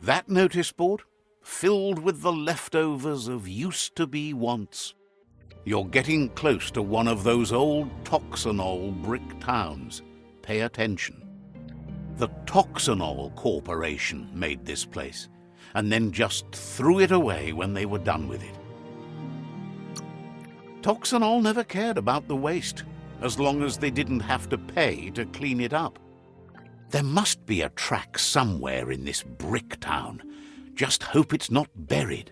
That notice board? Filled with the leftovers of used-to-be wants. You're getting close to one of those old Toxanol brick towns. Pay attention. The Toxanol Corporation made this place, and then just threw it away when they were done with it. Toxanol never cared about the waste, as long as they didn't have to pay to clean it up. There must be a track somewhere in this brick town. Just hope it's not buried.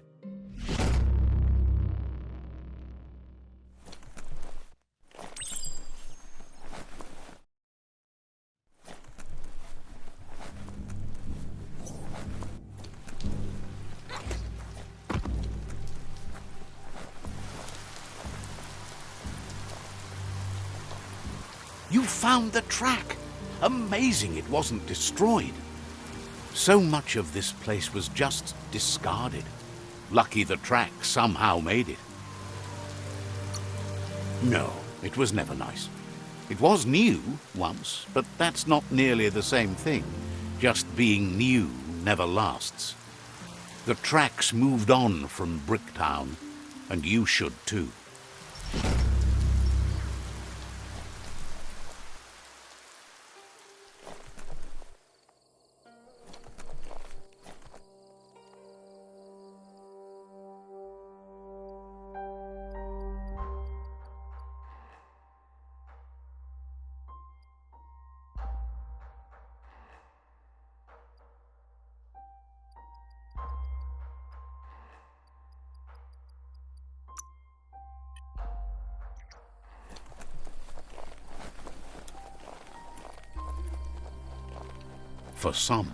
You found the track! Amazing it wasn't destroyed. So much of this place was just discarded. Lucky the track somehow made it. No, it was never nice. It was new once, but that's not nearly the same thing. Just being new never lasts. The tracks moved on from Bricktown, and you should too. For some.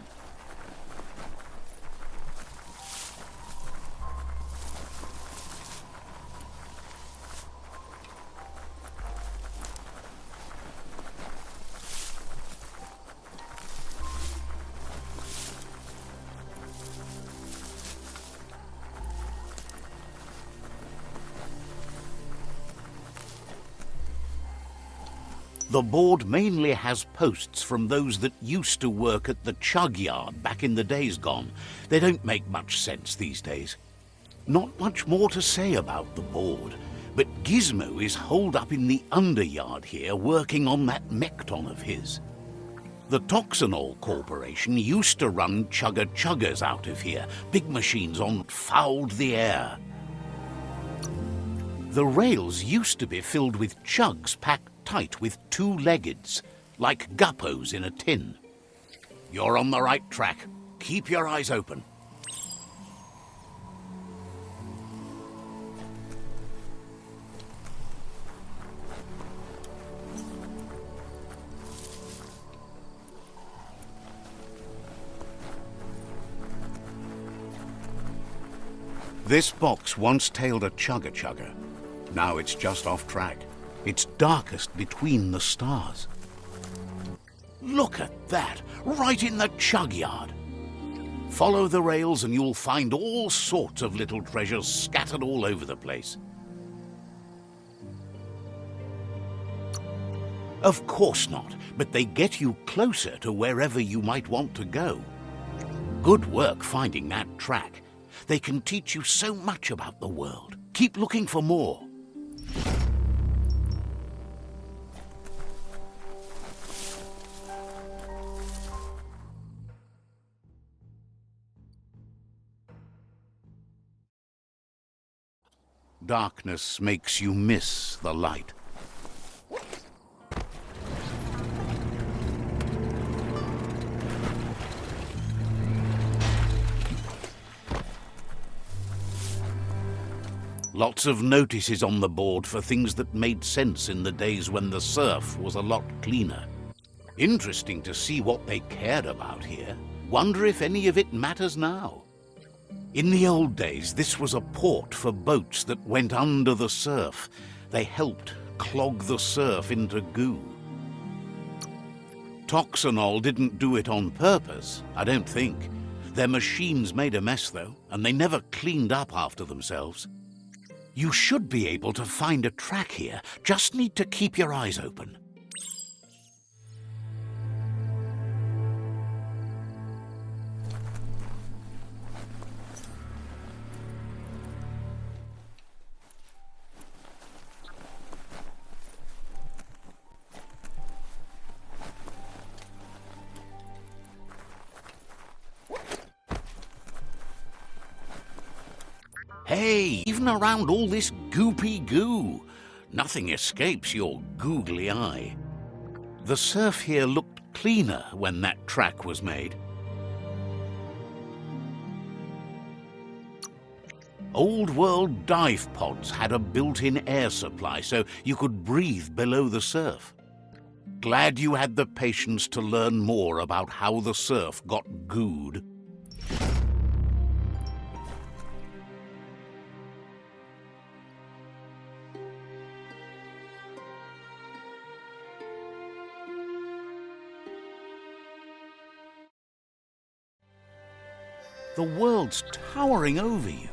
The board mainly has posts from those that used to work at the chug yard back in the days gone. They don't make much sense these days. Not much more to say about the board, but Gizmo is holed up in the underyard here working on that Mekton of his. The Toxanol Corporation used to run chugger-chuggers out of here, big machines on fouled the air. The rails used to be filled with chugs packed tight with two-leggeds, like guppos in a tin. You're on the right track. Keep your eyes open. This box once tailed a chugger-chugger. Now it's just off track. It's darkest between the stars. Look at that, right in the chug yard. Follow the rails and you'll find all sorts of little treasures scattered all over the place. Of course not, but they get you closer to wherever you might want to go. Good work finding that track. They can teach you so much about the world. Keep looking for more. Darkness makes you miss the light. Lots of notices on the board for things that made sense in the days when the surf was a lot cleaner. Interesting to see what they cared about here. Wonder if any of it matters now. In the old days, this was a port for boats that went under the surf. They helped clog the surf into goo. Toxanol didn't do it on purpose, I don't think. Their machines made a mess, though, and they never cleaned up after themselves. You should be able to find a track here. Just need to keep your eyes open. Hey, even around all this goopy goo, nothing escapes your googly eye. The surf here looked cleaner when that track was made. Old world dive pods had a built-in air supply so you could breathe below the surf. Glad you had the patience to learn more about how the surf got gooed. The world's towering over you.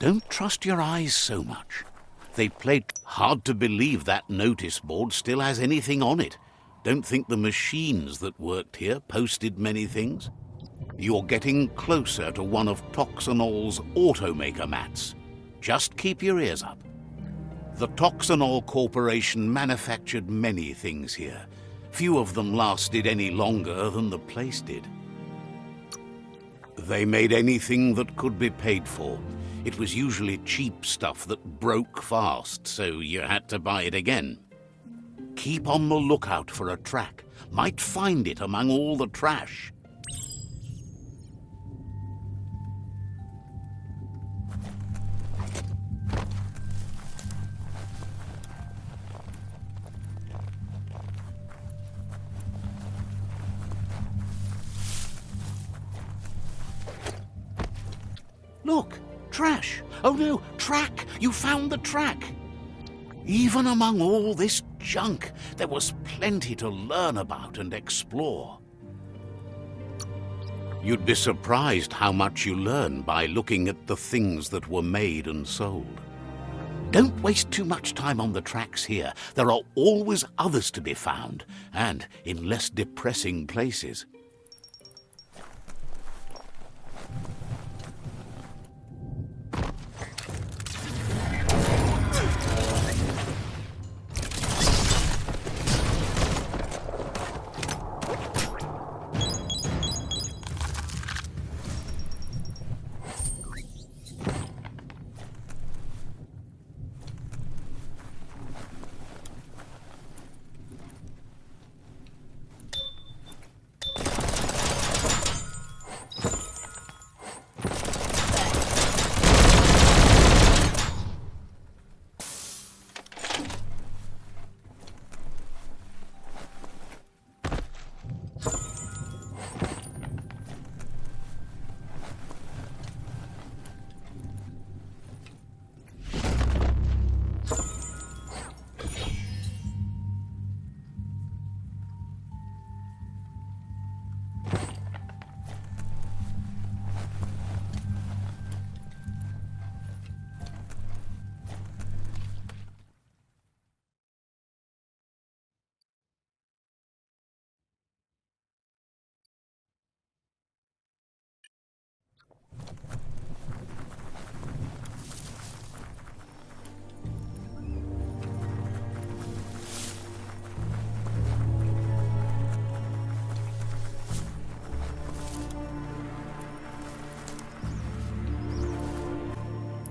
Don't trust your eyes so much. They played hard to believe that notice board still has anything on it. Don't think the machines that worked here posted many things. You're getting closer to one of Toxanol's automaker mats. Just keep your ears up. The Toxanol Corporation manufactured many things here. Few of them lasted any longer than the place did. They made anything that could be paid for. It was usually cheap stuff that broke fast, so you had to buy it again. Keep on the lookout for a track. Might find it among all the trash. Look! Trash! Oh no, track! You found the track! Even among all this junk, there was plenty to learn about and explore. You'd be surprised how much you learn by looking at the things that were made and sold. Don't waste too much time on the tracks here. There are always others to be found, and in less depressing places.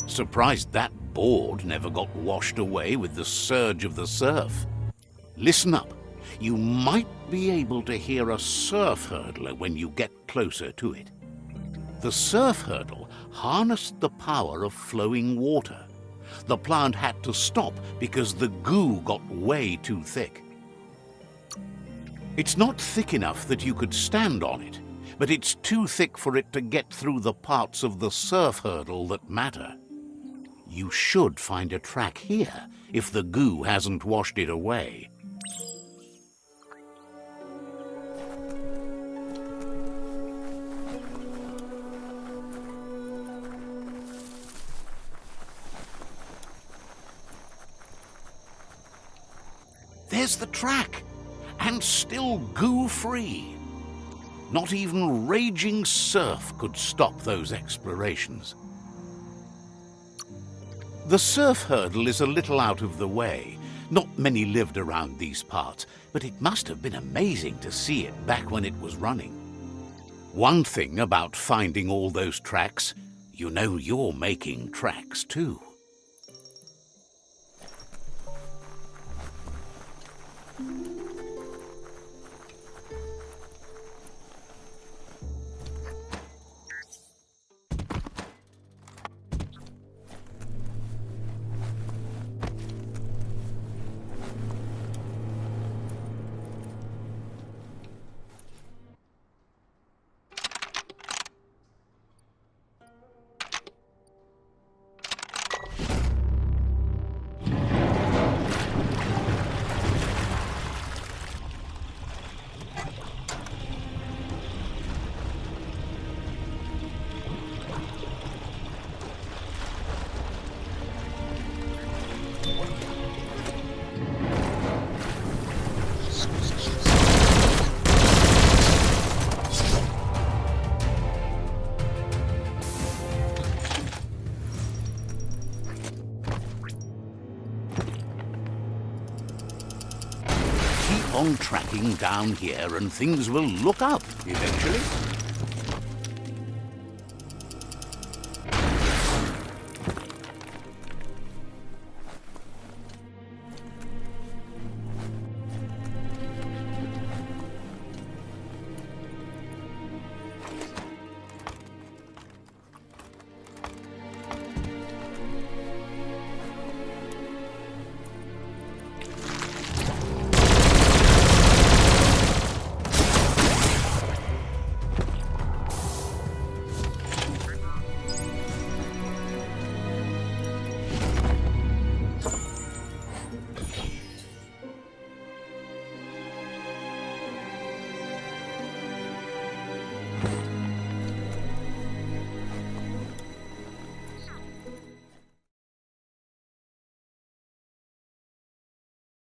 Surprised that board never got washed away with the surge of the surf. Listen up. You might be able to hear a surf hurdler when you get closer to it. The surf hurdle harnessed the power of flowing water. The plant had to stop because the goo got way too thick. It's not thick enough that you could stand on it, but it's too thick for it to get through the parts of the surf hurdle that matter. You should find a track here, if the goo hasn't washed it away. There's the track, and still goo-free. Not even raging surf could stop those explorations. The surf hurdle is a little out of the way. Not many lived around these parts, but it must have been amazing to see it back when it was running. One thing about finding all those tracks, you know you're making tracks too. On tracking down here and things will look up eventually.